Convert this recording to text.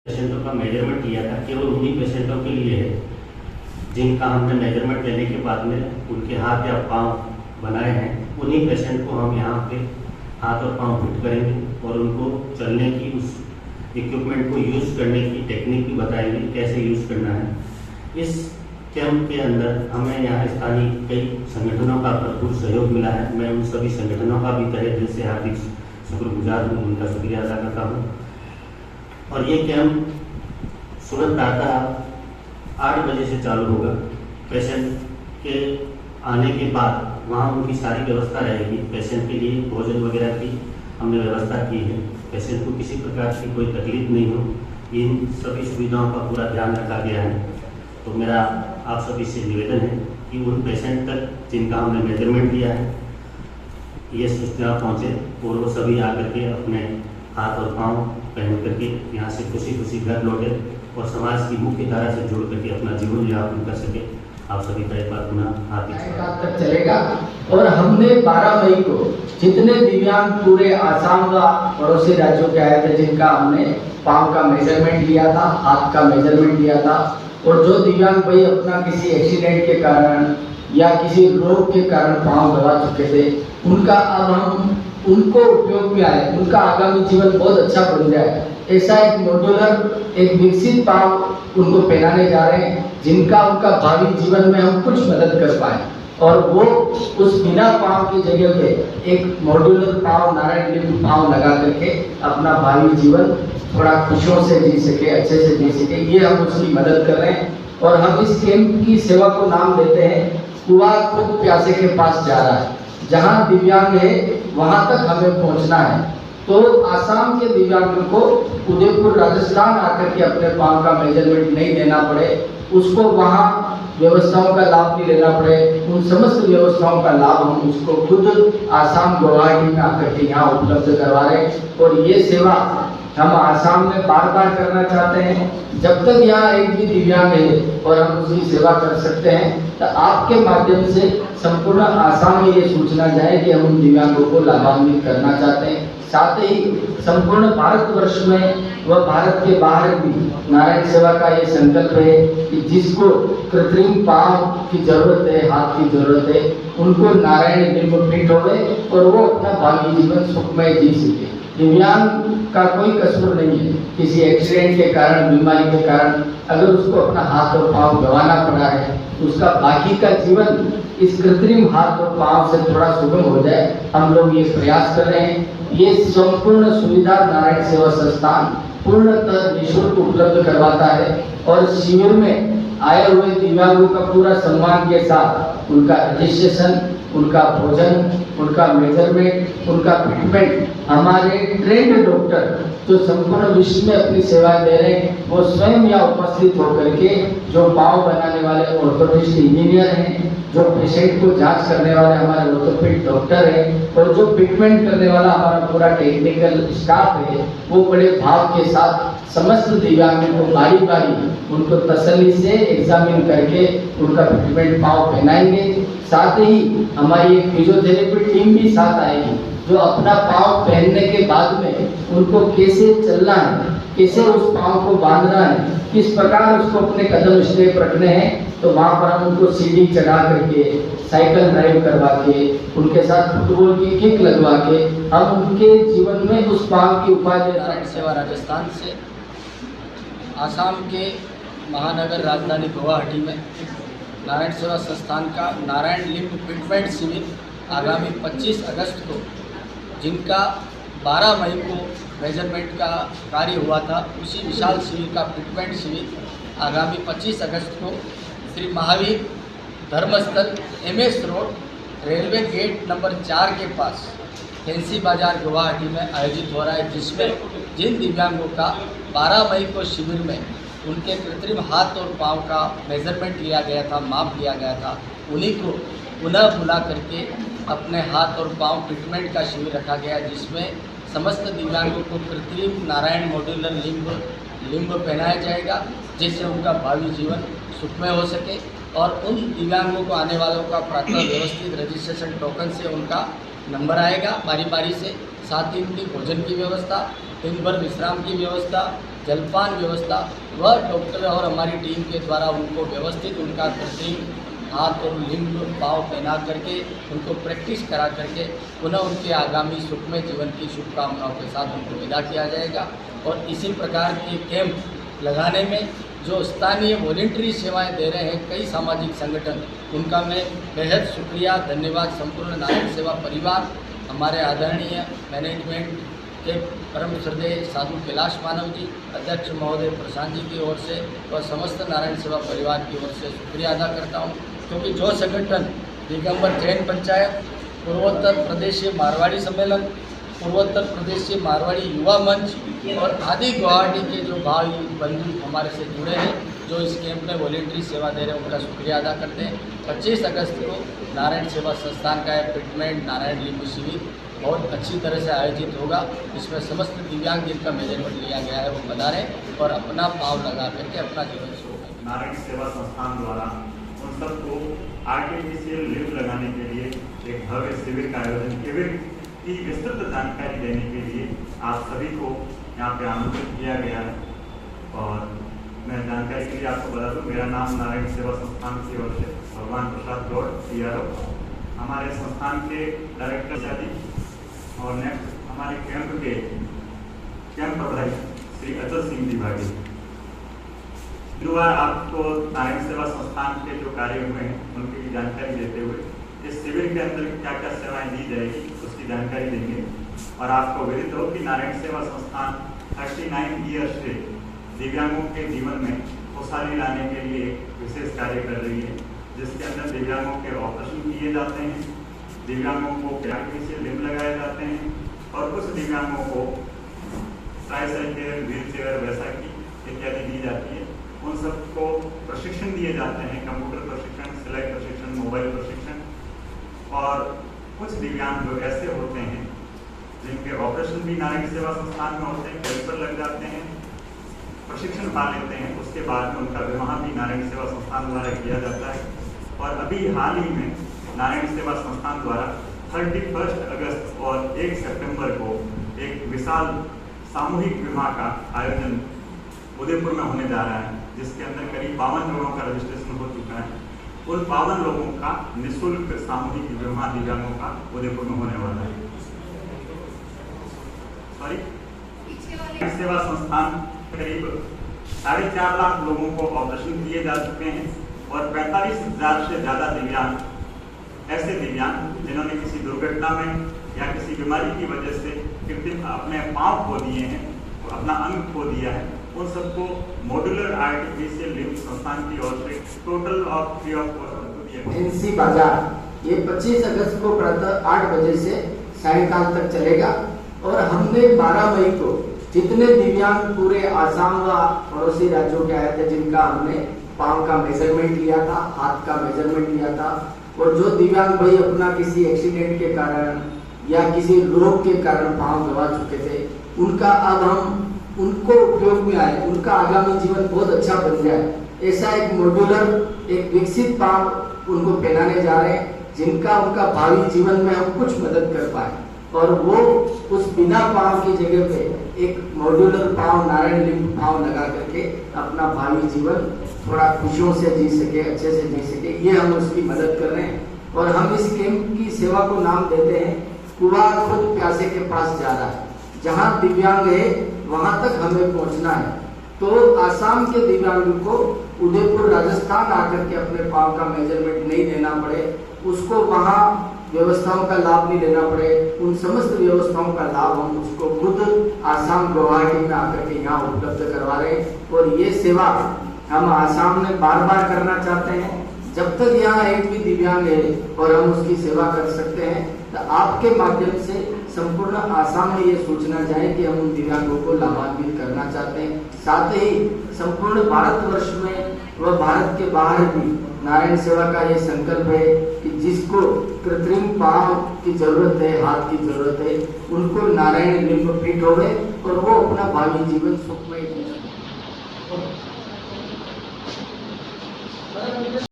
पेशेंटों का मेजरमेंट लिया था, केवल उन्हीं पेशेंटों के लिए है जिनका हमने मेजरमेंट लेने के बाद में उनके हाथ या पांव बनाए हैं। उन्हीं पेशेंट को हम यहाँ पे हाथ और पांव फिट करेंगे और उनको चलने की, उस इक्विपमेंट को यूज़ करने की टेक्निक भी बताएंगे कैसे यूज़ करना है। इस कैंप के अंदर हमें यहाँ स्थानीय कई संगठनों का भरपूर सहयोग मिला है। मैं उन सभी संगठनों का भी तहे दिल से हार्दिक शुक्रगुजार हूँ, उनका शुक्रिया अदा करता हूँ। और ये कैंप सुबह प्रातः 8 बजे से चालू होगा। पेशेंट के आने के बाद वहाँ उनकी सारी व्यवस्था रहेगी। पेशेंट के लिए भोजन वगैरह की हमने व्यवस्था की है। पेशेंट को किसी प्रकार की कोई तकलीफ नहीं हो, इन सभी सुविधाओं का पूरा ध्यान रखा गया है। तो मेरा आप सभी से निवेदन है कि उन पेशेंट तक जिनका हमने मेजरमेंट लिया है ये सूचना पहुँचे और वो सभी आकर के अपने हाथ और पाँव पहन करके यहाँ से खुशी खुशी घर लौटे और समाज की मुख्य धारा से जुड़ करके अपना जीवन यापन कर सके। आप सभी का एक बार पुनः हार्दिक तक चलेगा। और हमने 12 मई को जितने दिव्यांग पूरे आसाम व पड़ोसी राज्यों के आए थे, जिनका हमने पाँव का मेजरमेंट लिया था, हाथ का मेजरमेंट लिया था, और जो दिव्यांग भाई अपना किसी एक्सीडेंट के कारण या किसी रोग के कारण पाँव गवा चुके थे, उनका अब हम उनको उपयोग में आए, उनका आगामी जीवन बहुत अच्छा बन जाए, ऐसा एक मॉड्यूलर, एक विकसित पाँव उनको पहनाने जा रहे हैं, जिनका उनका भावी जीवन में हम कुछ मदद कर पाए। और वो उस बिना पाँव की जगह पे एक मॉड्यूलर पाँव, नारायण लिंब पाँव लगा करके अपना भावी जीवन थोड़ा खुशियों से जी सके, अच्छे से जी सके, ये हम उसकी मदद कर रहे हैं। और हम इस कैंप की सेवा को नाम देते हैं कुआं खुद प्यासे के पास जा रहा है। जहाँ दिव्यांग है वहाँ तक हमें पहुँचना है। तो आसाम के दिव्यांग को उदयपुर राजस्थान आकर के अपने पाँव का मेजरमेंट नहीं देना पड़े, उसको वहाँ व्यवस्थाओं का लाभ भी लेना पड़े, उन समस्त व्यवस्थाओं का लाभ हम उसको खुद आसाम गुवाहाटी में आकर के यहाँ उपलब्ध करवा रहे हैं। और ये सेवा हम आसाम में बार बार करना चाहते हैं। जब तक यहाँ एक भी दिव्यांग है और हम उसकी सेवा कर सकते हैं, तो आपके माध्यम से संपूर्ण आसाम में ये सूचना जाए कि हम उन दिव्यांगों को लाभान्वित करना चाहते हैं। साथ ही संपूर्ण भारतवर्ष में व भारत के बाहर भी नारायण सेवा का ये संकल्प है कि जिसको कृत्रिम पाँव की जरूरत है, हाथ की जरूरत है, उनको नारायण लिंब फिट होवे और वो अपना भावी जीवन सुखमय जी सके। दिव्यांग का कोई कसूर नहीं है, किसी एक्सीडेंट के कारण, बीमारी के कारण अगर उसको अपना हाथ और पाँव गंवाना पड़ा है, उसका बाकी का जीवन इस कृत्रिम हाथ और पाँव से थोड़ा सुगम हो जाए, हम लोग ये प्रयास कर रहे हैं। ये संपूर्ण सुविधा नारायण सेवा संस्थान पूर्णतः निःशुल्क उपलब्ध करवाता है। और शिविर में आए हुए दिव्यांगों का पूरा सम्मान के साथ उनका रजिस्ट्रेशन, उनका भोजन, उनका मेजरमेंट, उनका फिटमेंट हमारे ट्रेंड डॉक्टर जो संपूर्ण विश्व में अपनी सेवाएं दे रहे हैं, वो स्वयं यहाँ उपस्थित होकर के, जो पाँव बनाने वाले ऑर्थोपेडिस्ट इंजीनियर हैं, जो पेशेंट को जांच करने वाले हमारे ऑर्थोपेडिक डॉक्टर हैं, और जो फिटमेंट करने वाला हमारा पूरा टेक्निकल स्टाफ है, वो बड़े भाव के साथ समस्त दिव्यांगों को बारी बारी उनको तसल्ली से एग्जामिन करके उनका फिटमेंट पाँव पहनाएंगे। साथ ही हमारी एक फिजियोथेरेपी टीम भी साथ आएगी, जो अपना पाँव पहनने के बाद में उनको कैसे चलना है, कैसे उस पाँव को बांधना है, किस प्रकार उसको अपने कदम स्टेप रखने हैं, तो वहाँ पर हम उनको सीढ़ी चढ़ा करके, साइकिल ड्राइव करवा के, उनके साथ फुटबॉल की किक लगवा के हम उनके जीवन में उस पाँव की उपाय। नारायण सेवा राजस्थान से आसाम के महानगर राजधानी गुवाहाटी में नारायण सेवा संस्थान का नारायण लिंब फिटमेंट शिविर आगामी 25 अगस्त को, जिनका 12 मई को मेजरमेंट का कार्य हुआ था, उसी विशाल शिविर का फिटमेंट शिविर आगामी 25 अगस्त को Shri Mahavir Dharmasthal MS road railway gate number 4 के पास फैंसी बाजार गुवाहाटी में आयोजित हो रहा है, जिसमें जिन दिव्यांगों का 12 मई को शिविर में उनके कृत्रिम हाथ और पाँव का मेजरमेंट लिया गया था, माप लिया गया था, उन्हीं को पुनः बुला करके अपने हाथ और पाँव फिटमेंट का शिविर रखा गया, जिसमें समस्त दिव्यांगों को कृत्रिम नारायण मॉड्यूलर लिंब पहनाया जाएगा, जिससे उनका भावी जीवन सुखमय हो सके। और उन दिव्यांगों को आने वालों का प्रातः व्यवस्थित रजिस्ट्रेशन टोकन से उनका नंबर आएगा बारी बारी से। साथ ही उनकी भोजन की व्यवस्था, दिन भर विश्राम की व्यवस्था, जलपान व्यवस्था वह डॉक्टर और हमारी टीम के द्वारा उनको व्यवस्थित उनका कृत्रिम हाथ और लिंग पाँव पहना करके उनको प्रैक्टिस करा करके पुनः उनके आगामी सुखमय जीवन की शुभकामनाओं के साथ उनको विदा किया जाएगा। और इसी प्रकार के कैंप लगाने में जो स्थानीय वॉलंटरी सेवाएं दे रहे हैं कई सामाजिक संगठन, उनका मैं बेहद शुक्रिया धन्यवाद संपूर्ण नारायण सेवा परिवार, हमारे आदरणीय मैनेजमेंट के परम श्रद्धेय साधु कैलाश मानव जी, अध्यक्ष महोदय प्रशांत जी की ओर से और समस्त नारायण सेवा परिवार की ओर से शुक्रिया अदा करता हूँ। क्योंकि जो संगठन दिगंबर जैन पंचायत, पूर्वोत्तर प्रदेशीय मारवाड़ी सम्मेलन, पूर्वोत्तर प्रदेशीय मारवाड़ी युवा मंच और आदि गुवाहाटी के जो भाई बंधु हमारे से जुड़े हैं, जो इस कैंप में वॉलंटरी सेवा दे रहे हैं, उनका शुक्रिया अदा करते हैं। 25 अगस्त को नारायण सेवा संस्थान का फिटमेंट नारायण लिंब शिविर बहुत अच्छी तरह से आयोजित होगा। इसमें समस्त दिव्यांग जिनका मेजरमेंट लिया गया है वो पधारें और अपना पाँव लगा करके अपना जीवन शुरू करें। नारायण सेवा संस्थान द्वारा उन सबको आर्टिफिशियल लिम्ब लगाने के लिए एक भव्य शिविर का आयोजन, शिविर की विस्तृत जानकारी देने के लिए आप सभी को यहाँ पे आमंत्रित किया गया है। और मैं जानकारी के लिए आपको बता दूँ, मेरा नाम नारायण सेवा संस्थान की ओर से भगवान प्रसाद गौड़ CRO, हमारे संस्थान के डायरेक्टर शादी और नेक्स्ट हमारे कैंप प्रभारी श्री अचल सिंह त्रिपाठी। गुरुवार आपको नारायण सेवा संस्थान के जो कार्य हुए हैं उनकी जानकारी देते हुए इस शिविर के अंदर क्या क्या सेवाएं दी जाएगी उसकी जानकारी देंगे। और आपको विदित हो कि नारायण सेवा संस्थान 39 ईयर्स से दिव्यांगों के जीवन में खुशहाली लाने के लिए विशेष कार्य कर रही है, जिसके अंदर दिव्यांगों के ऑपरेशन किए जाते हैं, दिव्यांगों को आर्टिफिशियल लिम्ब लगाए जाते हैं और कुछ दिव्यांगों को ट्राईसाइकिल, व्हीलचेयर, वैसाखी इत्यादि दी जाती है। उन सबको प्रशिक्षण दिए जाते हैं, कंप्यूटर प्रशिक्षण, सिलाई प्रशिक्षण, मोबाइल प्रशिक्षण। और कुछ दिव्यांग जो ऐसे होते हैं जिनके ऑपरेशन भी नारायण सेवा संस्थान में होते हैं, कैंपर लग जाते हैं, प्रशिक्षण पा लेते हैं, उसके बाद में उनका विवाह भी नारायण सेवा संस्थान द्वारा किया जाता है। और अभी हाल ही में नारायण सेवा संस्थान द्वारा 31 अगस्त और 1 सितंबर को एक विशाल सामूहिक विवाह का आयोजन उदयपुर में होने जा रहा है, जिसके अंदर करीब 52 लोगों का रजिस्ट्रेशन हो चुका है। उन 52 लोगों का निःशुल्क सामूहिक विवाह दिव्यांगों का उदयपुर में होने वाला है। सेवा संस्थान करीब 4.5 लाख लोगों को ऑपरेशन किए जा चुके हैं और 45,000 से ज़्यादा दिव्यांग, ऐसे दिव्यांग जिन्होंने किसी दुर्घटना में या किसी बीमारी की वजह से कृत्रिम अपने पाँव खो दिए हैं, अपना अंग खो दिया है, उन सबको मॉड्यूलर आर्टिफिशियल लिम्ब संस्थान की ओर से total of free of cost NC बाजार ये 25 अगस्त को प्रातः 8 बजे से सायंकाल तक चलेगा। और हमने 12 मई को जितने दिव्यांग पूरे आसाम व पड़ोसी राज्यों के आए थे, जिनका हमने पाँव का मेजरमेंट लिया था, हाथ का मेजरमेंट लिया था, और जो दिव्यांग भाई अपना किसी एक्सीडेंट के कारण या किसी रोग के कारण पाँव गंवा चुके थे, उनका अब हम उनको उपयोग में आए, उनका आगामी जीवन बहुत अच्छा बन जाए, ऐसा एक मॉड्यूलर एक विकसित पाँव उनको पहनाने जा रहे हैं, जिनका उनका भावी जीवन में हम कुछ मदद कर पाए। और वो उस बिना पाँव की जगह पे एक मॉड्यूलर पाँव, नारायण लिम्ब पाँव लगा करके अपना भावी जीवन थोड़ा खुशियों से जी सके, अच्छे से जी सके, ये हम उसकी मदद कर रहे हैं। और हम इस कैंप की सेवा को नाम देते हैं कुआं खुद प्यासे के पास जा रहा है। जहाँ दिव्यांग है वहाँ तक हमें पहुँचना है। तो आसाम के दिव्यांग को उदयपुर राजस्थान आकर के अपने पाँव का मेजरमेंट नहीं देना पड़े, उसको वहाँ व्यवस्थाओं का लाभ नहीं लेना पड़े, उन समस्त व्यवस्थाओं का लाभ हम उसको खुद आसाम गुवाहाटी में आकर के यहाँ उपलब्ध करवा रहे हैं। और ये सेवा हम आसाम में बार बार करना चाहते हैं। जब तक यहाँ एक भी दिव्यांग है और हम उसकी सेवा कर सकते हैं, तो आपके माध्यम से संपूर्ण आसाम में ये सूचना जाए कि हम उन दिव्यांगों को लाभान्वित करना चाहते हैं। साथ ही संपूर्ण भारतवर्ष में व भारत के बाहर भी नारायण सेवा का ये संकल्प है कि जिसको कृत्रिम पाँव की जरूरत है, हाथ की जरूरत है, उनको नारायण लिम्ब फिट होवे और वो अपना भावी जीवन सुखमय